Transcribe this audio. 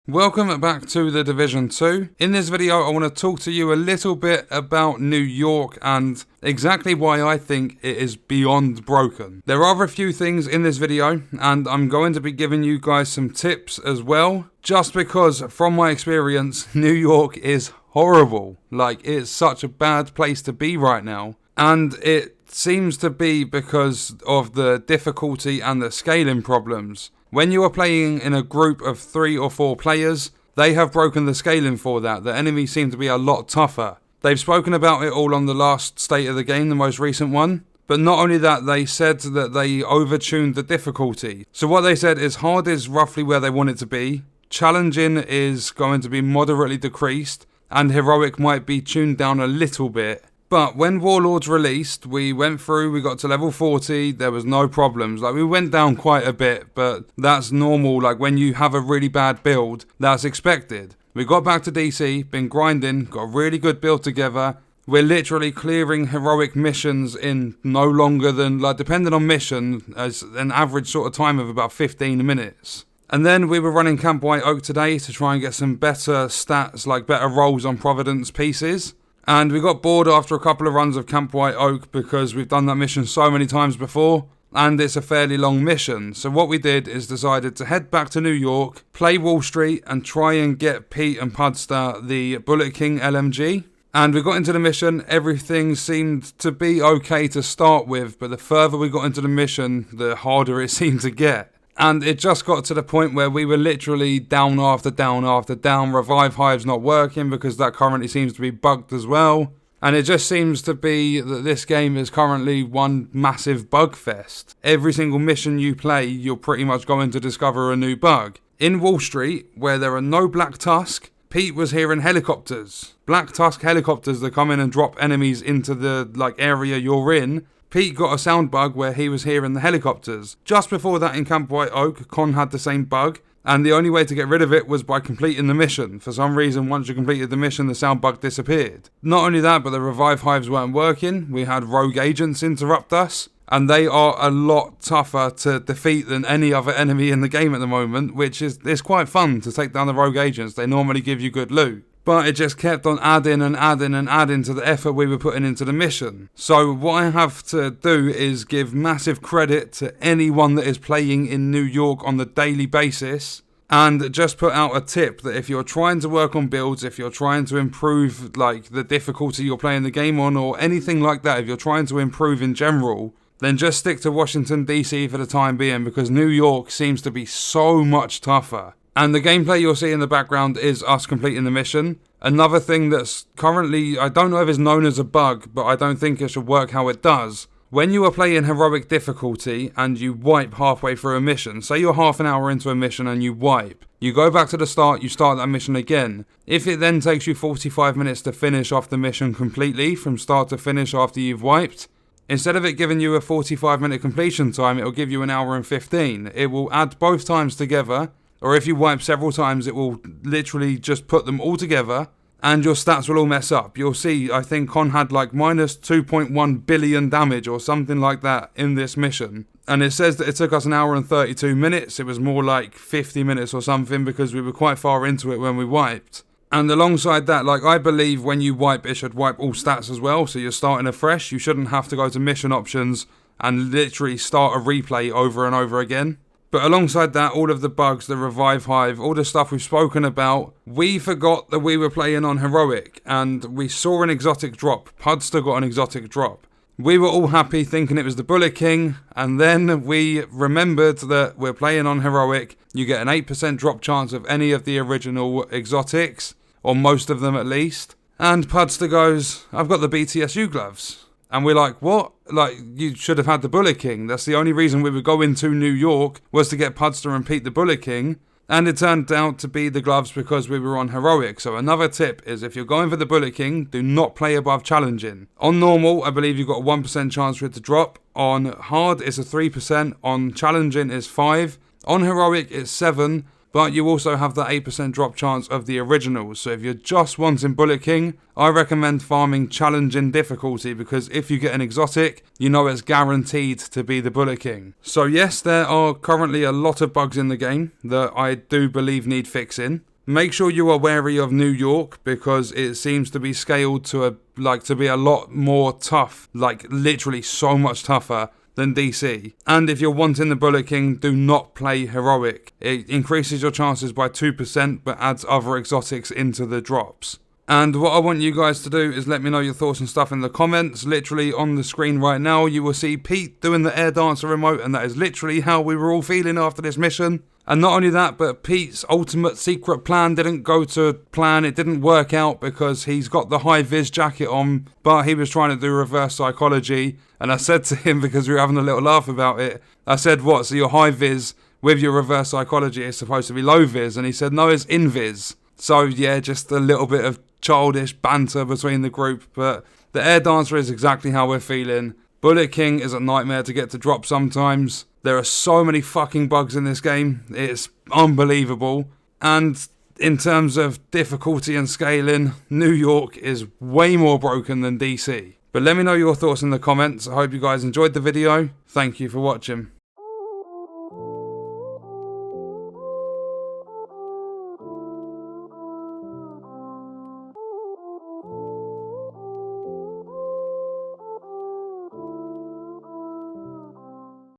Welcome back to The Division 2. In this video I want to talk to you a little bit about New York and exactly why I think it is beyond broken. There are a few things in this video and I'm going to be giving you guys some tips as well, just because from my experience New York is horrible. Like, it's such a bad place to be right now, and it seems to be because of the difficulty and the scaling problems. When you are playing in a group of 3 or 4 players, they have broken the scaling for that. The enemies seem to be a lot tougher. They've spoken about it all on the last state of the game, the most recent one. But not only that, they said that they overtuned the difficulty. So what they said is hard is roughly where they want it to be, challenging is going to be moderately decreased, and heroic might be tuned down a little bit. But when Warlords released, we went through, we got to level 40, there was no problems. Like, we went down quite a bit, but that's normal. Like, when you have a really bad build, that's expected. We got back to DC, been grinding, got a really good build together. We're literally clearing heroic missions in no longer than, like, depending on mission, as an average sort of time of about 15 minutes. And then we were running Camp White Oak today to try and get some better stats, like better rolls on Providence pieces. And we got bored after a couple of runs of Camp White Oak because we've done that mission so many times before, and it's a fairly long mission. So what we did is decided to head back to New York, play Wall Street, and try and get Pete and Pudster the Bullet King LMG. And we got into the mission, everything seemed to be okay to start with, but the further we got into the mission, the harder it seemed to get. And it just got to the point where we were literally down after down after down. Revive Hive's not working because that currently seems to be bugged as well. And it just seems to be that this game is currently one massive bug fest. Every single mission you play, you're pretty much going to discover a new bug. In Wall Street, where there are no Black Tusk, Pete was hearing helicopters. Black Tusk helicopters that come in and drop enemies into the area you're in. Pete got a sound bug where he was hearing the helicopters. Just before that in Camp White Oak, Con had the same bug, and the only way to get rid of it was by completing the mission. For some reason, once you completed the mission, the sound bug disappeared. Not only that, but the revive hives weren't working. We had rogue agents interrupt us, and they are a lot tougher to defeat than any other enemy in the game at the moment, which is it's quite fun to take down the rogue agents. They normally give you good loot. But it just kept on adding and adding and adding to the effort we were putting into the mission. So what I have to do is give massive credit to anyone that is playing in New York on the daily basis, and just put out a tip that if you're trying to work on builds, if you're trying to improve like the difficulty you're playing the game on or anything like that, if you're trying to improve in general, then just stick to Washington DC for the time being, because New York seems to be so much tougher. And the gameplay you'll see in the background is us completing the mission. Another thing that's currently, I don't know if it's known as a bug, but I don't think it should work how it does. When you are playing heroic difficulty and you wipe halfway through a mission, say you're half an hour into a mission and you wipe, you go back to the start, you start that mission again. If it then takes you 45 minutes to finish off the mission completely, from start to finish after you've wiped, instead of it giving you a 45-minute completion time, it will give you an hour and 15. It will add both times together. Or if you wipe several times, it will literally just put them all together and your stats will all mess up. You'll see, I think Con had like minus 2.1 billion damage or something like that in this mission. And it says that it took us an hour and 32 minutes. It was more like 50 minutes or something because we were quite far into it when we wiped. And alongside that, like, I believe when you wipe, it should wipe all stats as well. So you're starting afresh. You shouldn't have to go to mission options and literally start a replay over and over again. But alongside that, all of the bugs, the revive hive, all the stuff we've spoken about, we forgot that we were playing on heroic and we saw an exotic drop. Pudster got an exotic drop. We were all happy thinking it was the Bullet King, and then we remembered that we're playing on heroic. You get an 8% drop chance of any of the original exotics, or most of them at least. And Pudster goes, I've got the BTSU gloves. And we're like, what? Like, you should have had the Bullet King. That's the only reason we were going to New York, was to get Pudster and Pete the Bullet King. And it turned out to be the gloves because we were on heroic. So another tip is, if you're going for the Bullet King, do not play above challenging. On normal, I believe you've got a 1% chance for it to drop. On hard, it's a 3%. On challenging, it's 5%. On heroic, it's 7%. But you also have that 8% drop chance of the originals. So if you're just wanting Bullet King, I recommend farming challenging difficulty, because if you get an exotic, you know it's guaranteed to be the Bullet King. So yes, there are currently a lot of bugs in the game that I do believe need fixing. Make sure you are wary of New York because it seems to be scaled to be a lot more tough, like literally so much tougher than DC. And if you're wanting the Bullet King, do not play Heroic. It increases your chances by 2% but adds other exotics into the drops. And what I want you guys to do is let me know your thoughts and stuff in the comments. Literally on the screen right now you will see Pete doing the Air Dancer emote, and that is literally how we were all feeling after this mission. And not only that, but Pete's ultimate secret plan didn't go to plan. It didn't work out because he's got the high-vis jacket on, but he was trying to do reverse psychology. And I said to him, because we were having a little laugh about it, I said, what, so your high-vis with your reverse psychology is supposed to be low-vis? And he said, no, it's in-vis. So yeah, just a little bit of childish banter between the group. But the Air Dancer is exactly how we're feeling. Bullet King is a nightmare to get to drop sometimes. There are so many fucking bugs in this game. It's unbelievable. And in terms of difficulty and scaling, New York is way more broken than DC. But let me know your thoughts in the comments. I hope you guys enjoyed the video. Thank you for watching.